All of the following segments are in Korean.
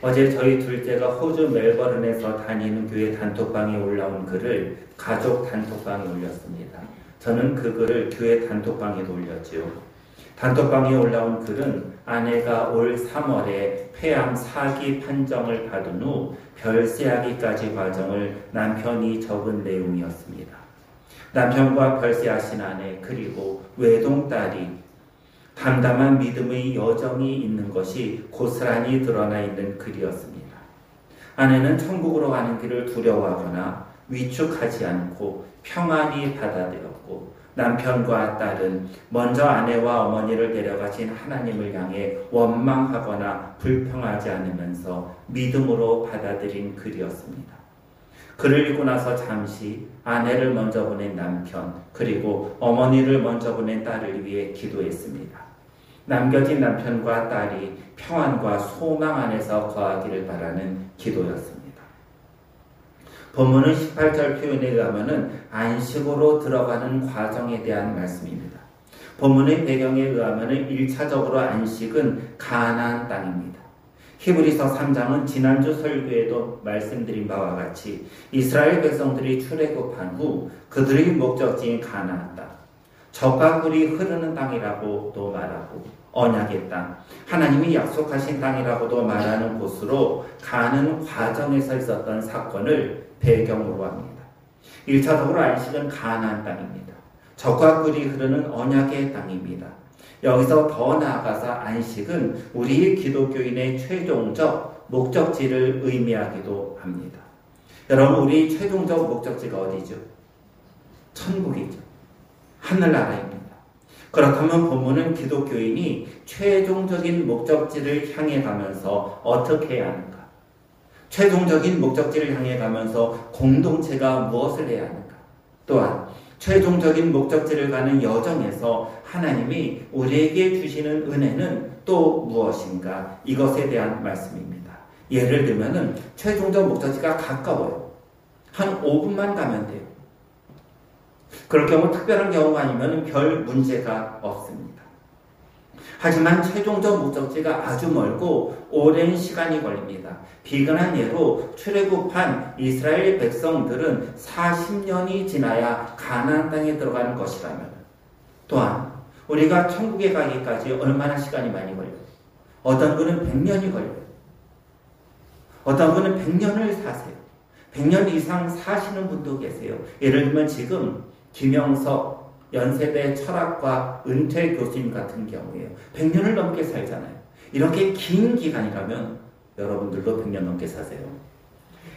어제 저희 둘째가 호주 멜버른에서 다니는 교회 단톡방에 올라온 글을 가족 단톡방에 올렸습니다. 저는 그 글을 교회 단톡방에도 올렸지요. 단톡방에 올라온 글은 아내가 올 3월에 폐암 4기 판정을 받은 후 별세하기까지 과정을 남편이 적은 내용이었습니다. 남편과 별세하신 아내 그리고 외동딸이 담담한 믿음의 여정이 있는 것이 고스란히 드러나 있는 글이었습니다. 아내는 천국으로 가는 길을 두려워하거나 위축하지 않고 평안히 받아들였고, 남편과 딸은 먼저 아내와 어머니를 데려가신 하나님을 향해 원망하거나 불평하지 않으면서 믿음으로 받아들인 글이었습니다. 글을 읽고 나서 잠시 아내를 먼저 보낸 남편 그리고 어머니를 먼저 보낸 딸을 위해 기도했습니다. 남겨진 남편과 딸이 평안과 소망 안에서 거하기를 바라는 기도였습니다. 본문은 18절 표현에 의하면 안식으로 들어가는 과정에 대한 말씀입니다. 본문의 배경에 의하면 1차적으로 안식은 가나안 땅입니다. 히브리서 3장은 지난주 설교에도 말씀드린 바와 같이 이스라엘 백성들이 출애굽한 후 그들의 목적지인 가나안 땅, 젖과 꿀이 흐르는 땅이라고도 말하고 언약의 땅, 하나님이 약속하신 땅이라고도 말하는 곳으로 가는 과정에서 있었던 사건을 배경으로 합니다. 1차적으로 안식은 가나안 땅입니다. 젖과 꿀이 흐르는 언약의 땅입니다. 여기서 더 나아가서 안식은 우리 기독교인의 최종적 목적지를 의미하기도 합니다. 여러분, 우리 최종적 목적지가 어디죠? 천국이죠. 하늘나라입니다. 그렇다면 본문은 기독교인이 최종적인 목적지를 향해 가면서 어떻게 해야 하는가? 최종적인 목적지를 향해 가면서 공동체가 무엇을 해야 하는가? 또한 최종적인 목적지를 가는 여정에서 하나님이 우리에게 주시는 은혜는 또 무엇인가? 이것에 대한 말씀입니다. 예를 들면 최종적 목적지가 가까워요. 한 5분만 가면 돼요. 그럴 경우 특별한 경우가 아니면 별 문제가 없습니다. 하지만 최종적 목적지가 아주 멀고 오랜 시간이 걸립니다. 비근한 예로 출애굽한 이스라엘 백성들은 40년이 지나야 가나안 땅에 들어가는 것이라면, 또한 우리가 천국에 가기까지 얼마나 시간이 많이 걸려요? 어떤 분은 100년이 걸려요. 어떤 분은 100년을 사세요. 100년 이상 사시는 분도 계세요. 예를 들면 지금 김영석 연세대 철학과 은퇴 교수님 같은 경우에요. 100년을 넘게 살잖아요. 이렇게 긴 기간이라면 여러분들도 100년 넘게 사세요.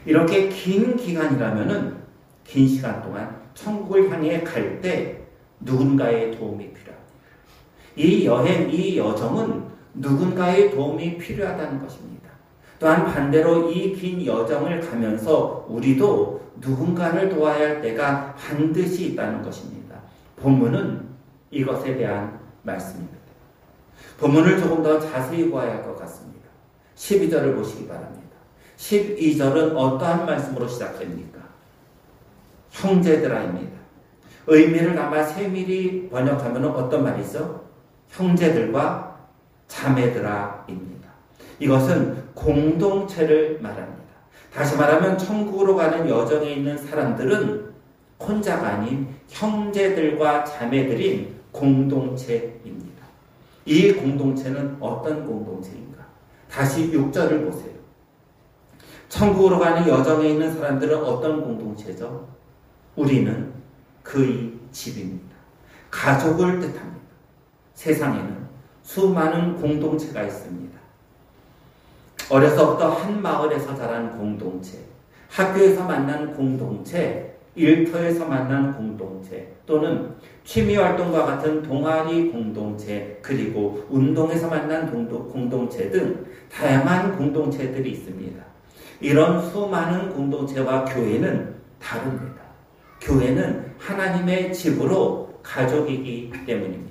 이렇게 긴 기간이라면 긴 시간 동안 천국을 향해 갈 때 누군가의 도움이 필요합니다. 이 여행, 이 여정은 누군가의 도움이 필요하다는 것입니다. 또한 반대로 이 긴 여정을 가면서 우리도 누군가를 도와야 할 때가 반드시 있다는 것입니다. 본문은 이것에 대한 말씀입니다. 본문을 조금 더 자세히 보아야 할 것 같습니다. 12절을 보시기 바랍니다. 12절은 어떠한 말씀으로 시작됩니까? 형제들아입니다. 의미를 아마 세밀히 번역하면 어떤 말이죠? 형제들과 자매들아입니다. 이것은 공동체를 말합니다. 다시 말하면 천국으로 가는 여정에 있는 사람들은 혼자가 아닌 형제들과 자매들인 공동체입니다. 이 공동체는 어떤 공동체인가? 다시 6절을 보세요. 천국으로 가는 여정에 있는 사람들은 어떤 공동체죠? 우리는 그의 집입니다. 가족을 뜻합니다. 세상에는 수많은 공동체가 있습니다. 어려서부터 한 마을에서 자란 공동체, 학교에서 만난 공동체, 일터에서 만난 공동체, 또는 취미활동과 같은 동아리 공동체, 그리고 운동에서 만난 공동체 등 다양한 공동체들이 있습니다. 이런 수많은 공동체와 교회는 다릅니다. 교회는 하나님의 집으로 가족이기 때문입니다.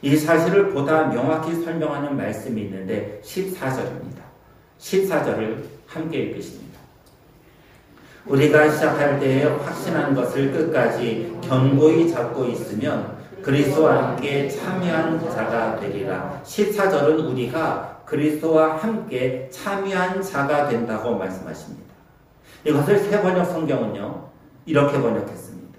이 사실을 보다 명확히 설명하는 말씀이 있는데 14절입니다. 14절을 함께 읽으십니다. 우리가 시작할 때에 확신한 것을 끝까지 견고히 잡고 있으면 그리스도와 함께 참여한 자가 되리라. 14절은 우리가 그리스도와 함께 참여한 자가 된다고 말씀하십니다. 이것을 새 번역 성경은요, 이렇게 번역했습니다.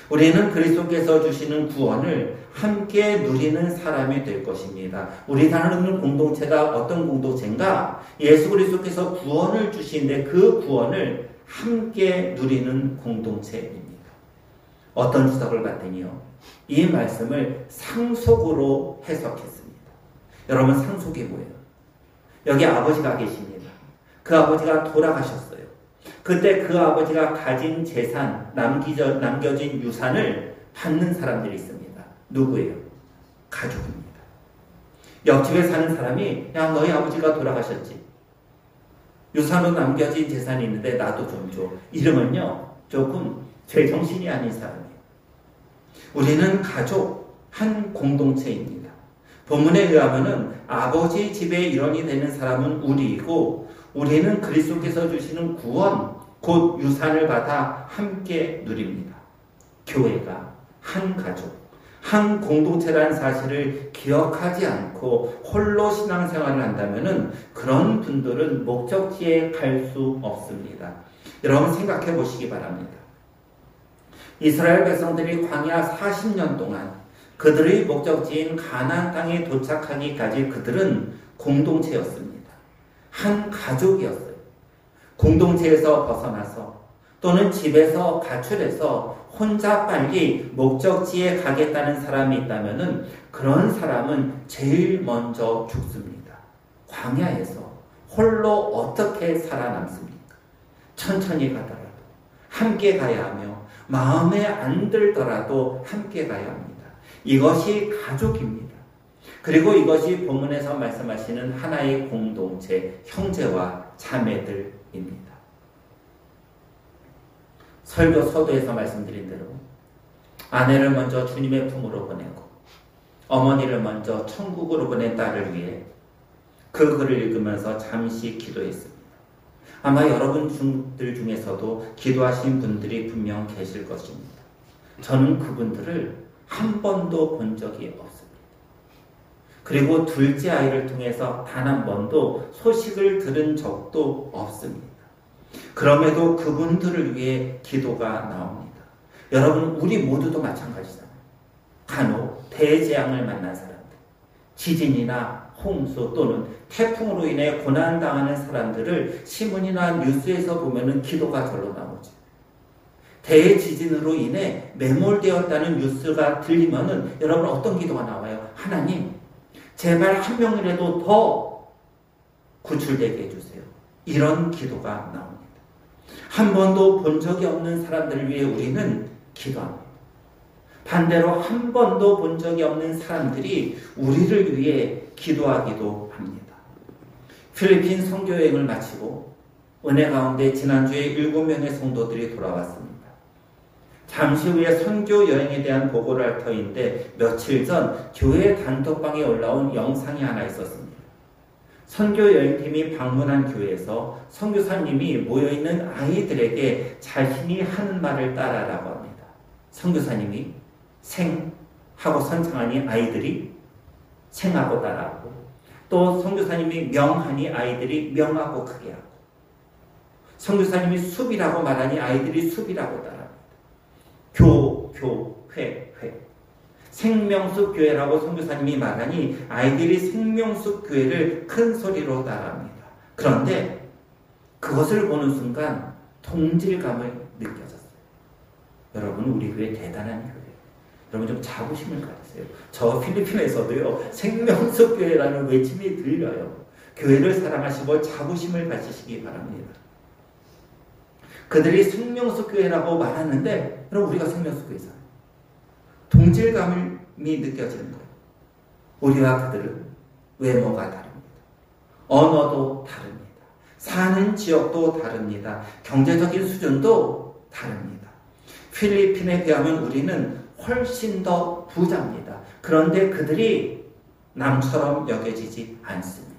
우리는 그리스도께서 주시는 구원을 함께 누리는 사람이 될 것입니다. 우리 나누는 공동체가 어떤 공동체인가? 예수 그리스도께서 구원을 주시는데 그 구원을 함께 누리는 공동체입니다. 어떤 주석을 봤더니요, 이 말씀을 상속으로 해석했습니다. 여러분, 상속이 뭐예요? 여기 아버지가 계십니다. 그 아버지가 돌아가셨어요. 그때 그 아버지가 가진 재산, 남겨진 유산을 받는 사람들이 있습니다. 누구예요? 가족입니다. 옆집에 사는 사람이, 야, 너희 아버지가 돌아가셨지. 유산으로 남겨진 재산이 있는데 나도 좀 줘. 이러면요, 조금 제정신이 아닌 사람이에요. 우리는 가족, 한 공동체입니다. 본문에 의하면은 아버지 집의 일원이 되는 사람은 우리이고, 우리는 그리스도께서 주시는 구원, 곧 유산을 받아 함께 누립니다. 교회가 한 가족, 한 공동체라는 사실을 기억하지 않고 홀로 신앙생활을 한다면은 그런 분들은 목적지에 갈 수 없습니다. 여러분 생각해 보시기 바랍니다. 이스라엘 백성들이 광야 40년 동안 그들의 목적지인 가나안 땅에 도착하기까지 그들은 공동체였습니다. 한 가족이었어요. 공동체에서 벗어나서 또는 집에서 가출해서 혼자 빨리 목적지에 가겠다는 사람이 있다면은 그런 사람은 제일 먼저 죽습니다. 광야에서 홀로 어떻게 살아남습니까? 천천히 가더라도 함께 가야 하며 마음에 안 들더라도 함께 가야 합니다. 이것이 가족입니다. 그리고 이것이 본문에서 말씀하시는 하나의 공동체, 형제와 자매들입니다. 설교 서두에서 말씀드린 대로 아내를 먼저 주님의 품으로 보내고 어머니를 먼저 천국으로 보낸 딸을 위해 그 글을 읽으면서 잠시 기도했습니다. 아마 여러분들 중에서도 기도하신 분들이 분명 계실 것입니다. 저는 그분들을 한 번도 본 적이 없습니다. 그리고 둘째 아이를 통해서 단 한 번도 소식을 들은 적도 없습니다. 그럼에도 그분들을 위해 기도가 나옵니다. 여러분, 우리 모두도 마찬가지잖아요. 간혹 대재앙을 만난 사람들, 지진이나 홍수 또는 태풍으로 인해 고난당하는 사람들을 신문이나 뉴스에서 보면은 기도가 절로 나오죠. 대지진으로 인해 매몰되었다는 뉴스가 들리면은 여러분 어떤 기도가 나와요? 하나님, 제발 한 명이라도 더 구출되게 해주세요. 이런 기도가 나옵니다. 한 번도 본 적이 없는 사람들을 위해 우리는 기도합니다. 반대로 한 번도 본 적이 없는 사람들이 우리를 위해 기도하기도 합니다. 필리핀 선교여행을 마치고 은혜 가운데 지난주에 7명의 성도들이 돌아왔습니다. 잠시 후에 선교 여행에 대한 보고를 할 터인데 며칠 전 교회 단톡방에 올라온 영상이 하나 있었습니다. 선교 여행팀이 방문한 교회에서 선교사님이 모여있는 아이들에게 자신이 하는 말을 따라라고 합니다. 선교사님이 생하고 선창하니 아이들이 생하고 따라하고, 또 선교사님이 명하니 아이들이 명하고 크게 하고, 선교사님이 숲이라고 말하니 아이들이 숲이라고 따라합니다. 회. 생명숲 교회라고 선교사님이 말하니 아이들이 생명숲 교회를 큰 소리로 따라합니다. 그런데 그것을 보는 순간 동질감을 느껴졌어요. 여러분, 우리 교회 대단한 교회. 여러분 좀 자부심을 가지세요. 저 필리핀에서도요, 생명숲 교회라는 외침이 들려요. 교회를 사랑하시고 자부심을 가지시기 바랍니다. 그들이 생명숲 교회라고 말하는데 여러분, 우리가 생명숲 교회잖아요. 동질감이 느껴지는 거예요. 우리와 그들은 외모가 다릅니다. 언어도 다릅니다. 사는 지역도 다릅니다. 경제적인 수준도 다릅니다. 필리핀에 비하면 우리는 훨씬 더 부자입니다. 그런데 그들이 남처럼 여겨지지 않습니다.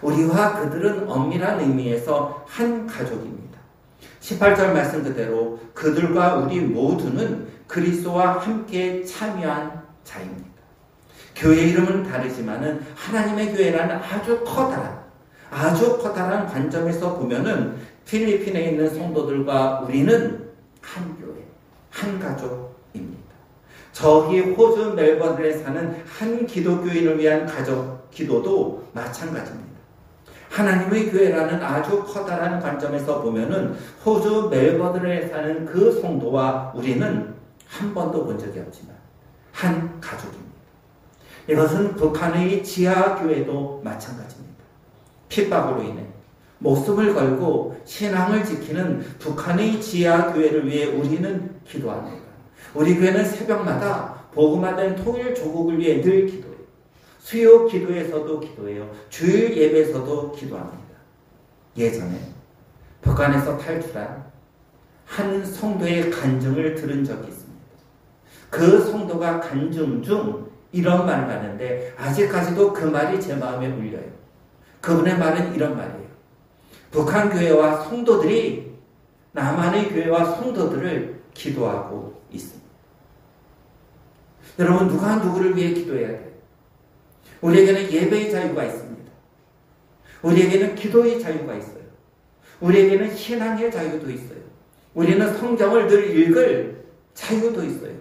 우리와 그들은 엄밀한 의미에서 한 가족입니다. 18절 말씀 그대로 그들과 우리 모두는 그리스도와 함께 참여한 자입니다. 교회 이름은 다르지만은 하나님의 교회라는 아주 커다란 관점에서 보면은 필리핀에 있는 성도들과 우리는 한 교회, 한 가족입니다. 저기 호주 멜버른에 사는 한 기독교인을 위한 가족 기도도 마찬가지입니다. 하나님의 교회라는 아주 커다란 관점에서 보면은 호주 멜버른에 사는 그 성도와 우리는 한 번도 본 적이 없지만 한 가족입니다. 이것은 북한의 지하교회도 마찬가지입니다. 핍박으로 인해 목숨을 걸고 신앙을 지키는 북한의 지하교회를 위해 우리는 기도합니다. 우리 교회는 새벽마다 복음화된 통일 조국을 위해 늘 기도해요. 수요 기도에서도 기도해요. 주일 예배에서도 기도합니다. 예전에 북한에서 탈출한 한 성도의 간증을 들은 적이 있습니다. 그 성도가 간증 중 이런 말을 하는데 아직까지도 그 말이 제 마음에 울려요. 그분의 말은 이런 말이에요. 북한 교회와 성도들이 남한의 교회와 성도들을 기도하고 있습니다. 여러분, 누가 누구를 위해 기도해야 돼요? 우리에게는 예배의 자유가 있습니다. 우리에게는 기도의 자유가 있어요. 우리에게는 신앙의 자유도 있어요. 우리는 성경을 늘 읽을 자유도 있어요.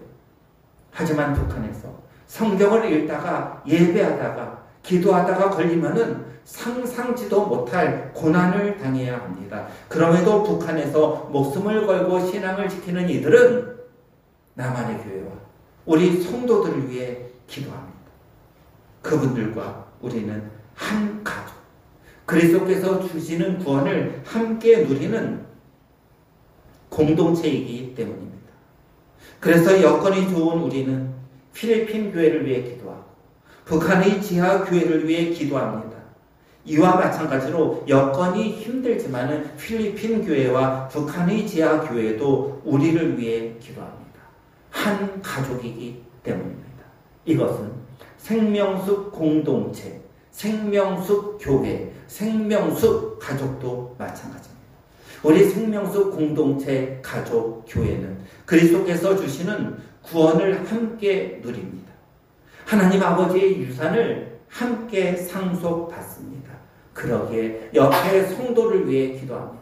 하지만 북한에서 성경을 읽다가 예배하다가 기도하다가 걸리면은 상상지도 못할 고난을 당해야 합니다. 그럼에도 북한에서 목숨을 걸고 신앙을 지키는 이들은 남한의 교회와 우리 성도들을 위해 기도합니다. 그분들과 우리는 한 가족, 그리스도께서 주시는 구원을 함께 누리는 공동체이기 때문입니다. 그래서 여건이 좋은 우리는 필리핀 교회를 위해 기도하고 북한의 지하 교회를 위해 기도합니다. 이와 마찬가지로 여건이 힘들지만은 필리핀 교회와 북한의 지하 교회도 우리를 위해 기도합니다. 한 가족이기 때문입니다. 이것은 생명숲 공동체, 생명숲 교회, 생명숲 가족도 마찬가지입니다. 우리 생명숲 공동체 가족 교회는 그리스도께서 주시는 구원을 함께 누립니다. 하나님 아버지의 유산을 함께 상속받습니다. 그러기에 옆에 성도를 위해 기도합니다.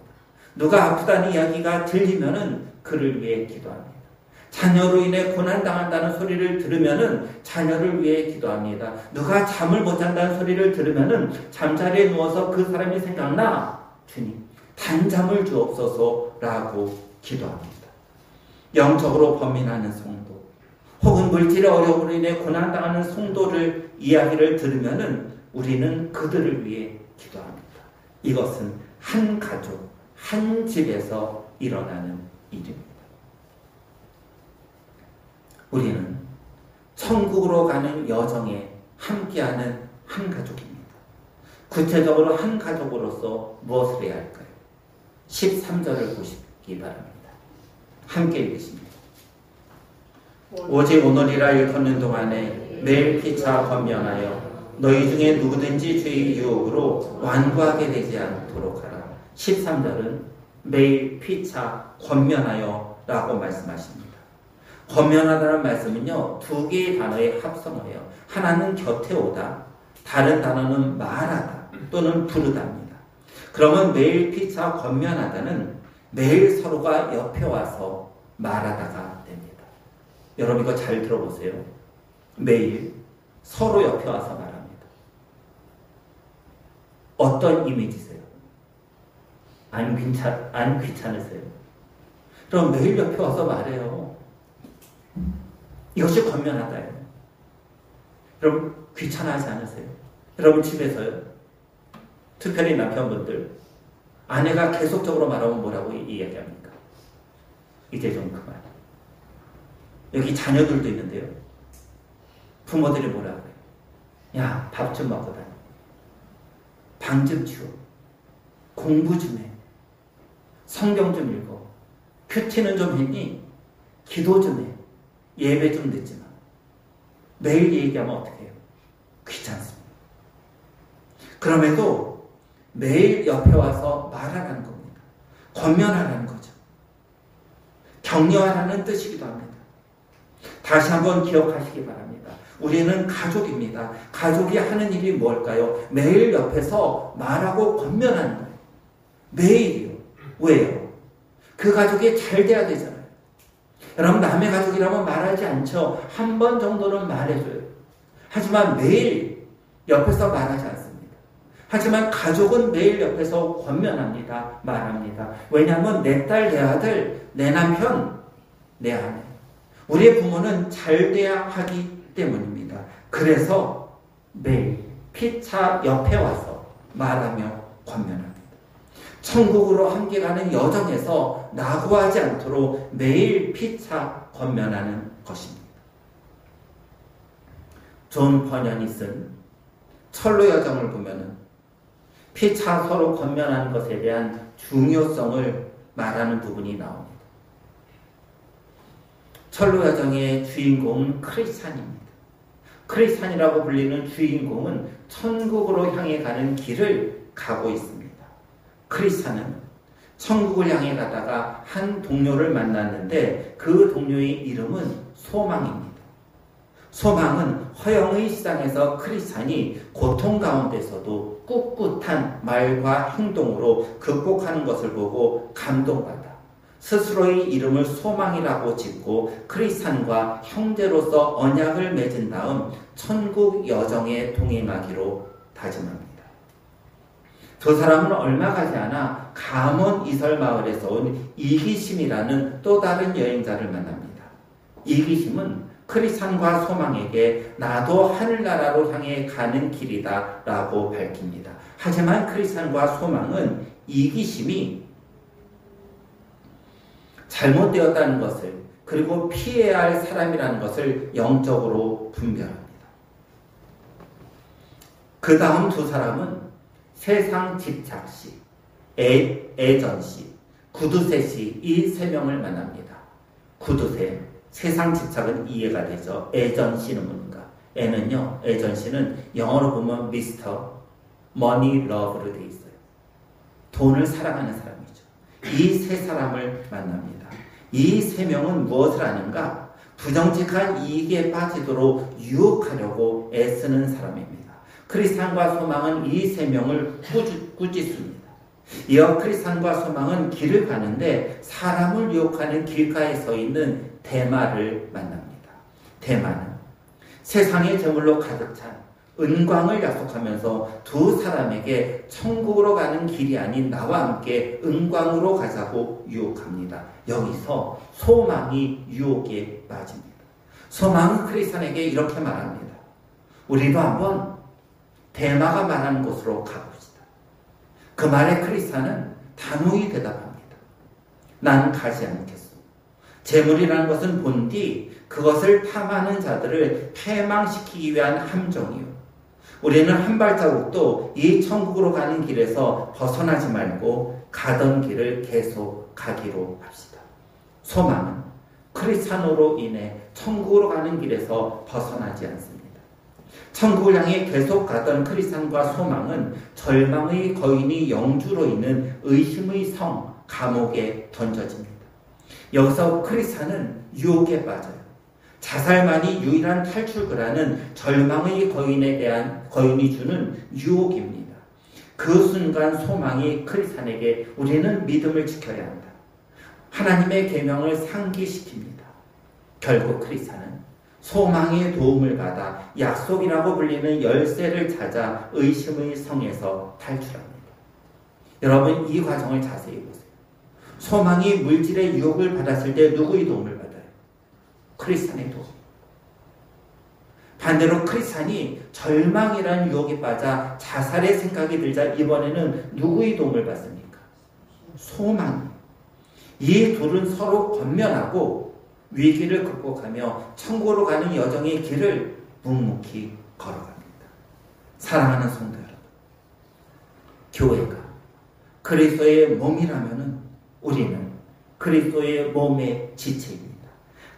누가 아프다는 이야기가 들리면은 그를 위해 기도합니다. 자녀로 인해 고난당한다는 소리를 들으면은 자녀를 위해 기도합니다. 누가 잠을 못 잔다는 소리를 들으면은 잠자리에 누워서 그 사람이 생각나 주님 단잠을 주옵소서라고 기도합니다. 영적으로 범민하는 성도 혹은 물질의 어려움으로 인해 고난당하는 성도를 이야기를 들으면은 우리는 그들을 위해 기도합니다. 이것은 한 가족, 한 집에서 일어나는 일입니다. 우리는 천국으로 가는 여정에 함께하는 한 가족입니다. 구체적으로 한 가족으로서 무엇을 해야 할까요? 13절을 보시기 바랍니다. 함께 읽으십니다. 오직 오늘이라 일컫는 동안에 매일 피차 권면하여 너희 중에 누구든지 죄의 유혹으로 완고하게 되지 않도록 하라. 13절은 매일 피차 권면하여 라고 말씀하십니다. 권면하다는 말씀은요, 두 개의 단어의 합성어예요. 하나는 곁에 오다, 다른 단어는 말하다 또는 부르다입니다. 그러면 매일 피차 권면하다는 매일 서로가 옆에 와서 말하다가 됩니다. 여러분 이거 잘 들어보세요. 매일 서로 옆에 와서 말합니다. 어떤 이미지세요? 안 귀찮으세요? 그럼 매일 옆에 와서 말해요. 이것이 권면하다예요. 여러분 귀찮아하지 않으세요? 여러분 집에서요? 특별히 남편분들 아내가 계속적으로 말하면 뭐라고 이야기합니까? 이제 좀 그만. 여기 자녀들도 있는데요. 부모들이 뭐라 그래요? 야, 밥 좀 먹고 다녀. 방 좀 치워. 공부 좀 해. 성경 좀 읽어. 큐티는 좀 했니? 기도 좀 해. 예배 좀 늦지 마. 매일 얘기하면 어떻게 해요? 귀찮습니다. 그럼에도 매일 옆에 와서 말하라는 겁니다. 권면하라는 거죠. 격려하라는 뜻이기도 합니다. 다시 한번 기억하시기 바랍니다. 우리는 가족입니다. 가족이 하는 일이 뭘까요? 매일 옆에서 말하고 권면하는 거예요. 매일이요. 왜요? 그 가족이 잘 돼야 되잖아요. 여러분, 남의 가족이라면 말하지 않죠. 한 번 정도는 말해줘요. 하지만 매일 옆에서 말하지 않습니다. 하지만 가족은 매일 옆에서 권면합니다. 말합니다. 왜냐하면 내 딸, 내 아들, 내 남편, 내 아내, 우리의 부모는 잘 돼야 하기 때문입니다. 그래서 매일 피차 옆에 와서 말하며 권면합니다. 천국으로 함께 가는 여정에서 낙오하지 않도록 매일 피차 권면하는 것입니다. 존 버년이 쓴 철로 여정을 보면은 피차 서로 권면하는 것에 대한 중요성을 말하는 부분이 나옵니다. 철로 여정의 주인공은 크리스찬입니다. 크리스찬이라고 불리는 주인공은 천국으로 향해 가는 길을 가고 있습니다. 크리스찬은 천국을 향해 가다가 한 동료를 만났는데 그 동료의 이름은 소망입니다. 소망은 허영의 시장에서 크리스찬이 고통 가운데서도 꿋꿋한 말과 행동으로 극복하는 것을 보고 감동받아 스스로의 이름을 소망이라고 짓고 크리스찬과 형제로서 언약을 맺은 다음 천국 여정에 동행하기로 다짐합니다. 두 사람은 얼마 가지 않아 감원 이설 마을에서 온 이기심이라는 또 다른 여행자를 만납니다. 이기심은 크리스찬과 소망에게 나도 하늘나라로 향해 가는 길이다 라고 밝힙니다. 하지만 크리스찬과 소망은 이기심이 잘못되었다는 것을, 그리고 피해야 할 사람이라는 것을 영적으로 분별합니다. 그 다음 두 사람은 세상 집착시, 애전시, 구두쇠시, 이 세 명을 만납니다. 구두쇠, 세상 집착은 이해가 되죠. 애전시는 뭔가? 애는요, 애전시는 영어로 보면 미스터, 머니 러브로 되어 있어요. 돈을 사랑하는 사람이죠. 이 세 사람을 만납니다. 이 세 명은 무엇을 하는가? 부정직한 이익에 빠지도록 유혹하려고 애쓰는 사람입니다. 크리스찬과 소망은 이 세 명을 꾸짖습니다. 이어 크리스찬과 소망은 길을 가는데 사람을 유혹하는 길가에 서 있는 데마를 만납니다. 데마는 세상의 재물로 가득 찬 은광을 약속하면서 두 사람에게 천국으로 가는 길이 아닌 나와 함께 은광으로 가자고 유혹합니다. 여기서 소망이 유혹에 빠집니다. 소망은 크리스찬에게 이렇게 말합니다. 우리도 한번 데마가 말하는 곳으로 가봅시다. 그 말에 크리스찬은 단호히 대답합니다. 나는 가지 않겠소. 재물이라는 것은 본디 그것을 탐하는 자들을 패망시키기 위한 함정이요. 우리는 한 발자국도 이 천국으로 가는 길에서 벗어나지 말고 가던 길을 계속 가기로 합시다. 소망은 크리스찬으로 인해 천국으로 가는 길에서 벗어나지 않습니다. 천국을 향해 계속 가던 크리스찬과 소망은 절망의 거인이 영주로 있는 의심의 성 감옥에 던져집니다. 여기서 크리스찬은 유혹에 빠져요. 자살만이 유일한 탈출구라는 절망의 거인이 주는 유혹입니다. 그 순간 소망이 크리스찬에게 우리는 믿음을 지켜야 한다. 하나님의 계명을 상기시킵니다. 결국 크리스찬은 소망의 도움을 받아 약속이라고 불리는 열쇠를 찾아 의심의 성에서 탈출합니다. 여러분, 이 과정을 자세히 보세요. 소망이 물질의 유혹을 받았을 때 누구의 도움을 받아요? 크리스찬의 도움. 반대로 크리스찬이 절망이라는 유혹에 빠져 자살의 생각이 들자 이번에는 누구의 도움을 받습니까? 소망. 이 둘은 서로 권면하고 위기를 극복하며 천국으로 가는 여정의 길을 묵묵히 걸어갑니다. 사랑하는 성도 여러분, 교회가 그리스도의 몸이라면 우리는 그리스도의 몸의 지체입니다.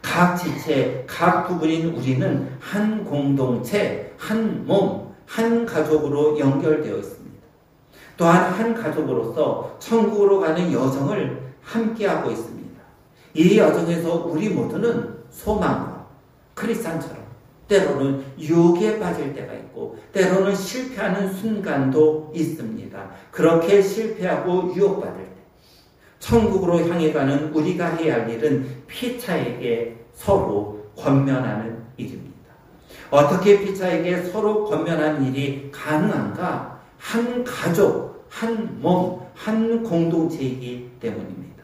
각 지체, 각 부분인 우리는 한 공동체, 한 몸, 한 가족으로 연결되어 있습니다. 또한 한 가족으로서 천국으로 가는 여정을 함께하고 있습니다. 이 여정에서 우리 모두는 소망과 크리스찬처럼 때로는 유혹에 빠질 때가 있고 때로는 실패하는 순간도 있습니다. 그렇게 실패하고 유혹받을 때 천국으로 향해 가는 우리가 해야 할 일은 피차에게 서로 권면하는 일입니다. 어떻게 피차에게 서로 권면하는 일이 가능한가? 한 가족, 한 몸, 한 공동체이기 때문입니다.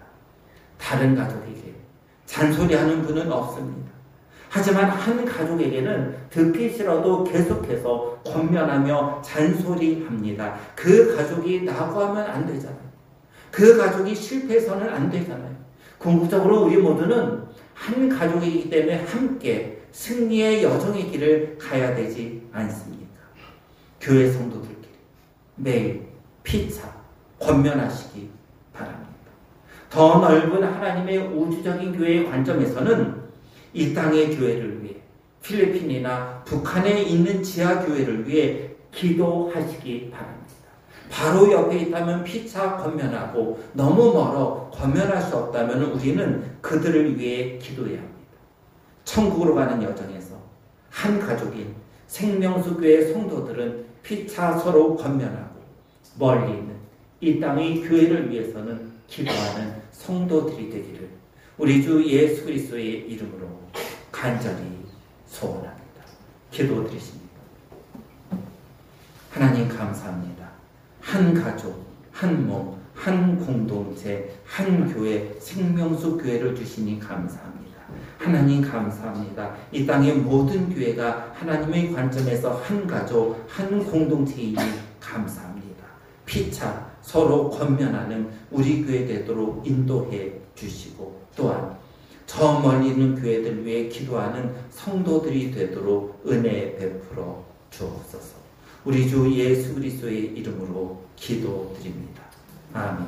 다른 가족에게 잔소리하는 분은 없습니다. 하지만 한 가족에게는 듣기 싫어도 계속해서 권면하며 잔소리합니다. 그 가족이 나고 하면 안 되잖아요. 그 가족이 실패해서는 안 되잖아요. 궁극적으로 우리 모두는 한 가족이기 때문에 함께 승리의 여정의 길을 가야 되지 않습니까? 교회 성도들끼리 매일 피차 권면하시기 바랍니다. 더 넓은 하나님의 우주적인 교회의 관점에서는 이 땅의 교회를 위해 필리핀이나 북한에 있는 지하교회를 위해 기도하시기 바랍니다. 바로 옆에 있다면 피차 권면하고 너무 멀어 권면할 수 없다면 우리는 그들을 위해 기도해야 합니다. 천국으로 가는 여정에서 한 가족인 생명수교회 성도들은 피차 서로 권면하고 멀리 있는 이 땅의 교회를 위해서는 기도하는 성도들이 되기를 우리 주 예수 그리스도의 이름으로 간절히 소원합니다. 기도드리십니다. 하나님 감사합니다. 한 가족, 한 몸, 한 공동체, 한 교회, 생명수 교회를 주시니 감사합니다. 하나님 감사합니다. 이 땅의 모든 교회가 하나님의 관점에서 한 가족, 한 공동체이니 감사합니다. 피차 서로 권면하는 우리 교회 되도록 인도해 주시고 또한 저 멀리 있는 교회들 위해 기도하는 성도들이 되도록 은혜 베풀어 주옵소서. 우리 주 예수 그리스도의 이름으로 기도드립니다. 아멘.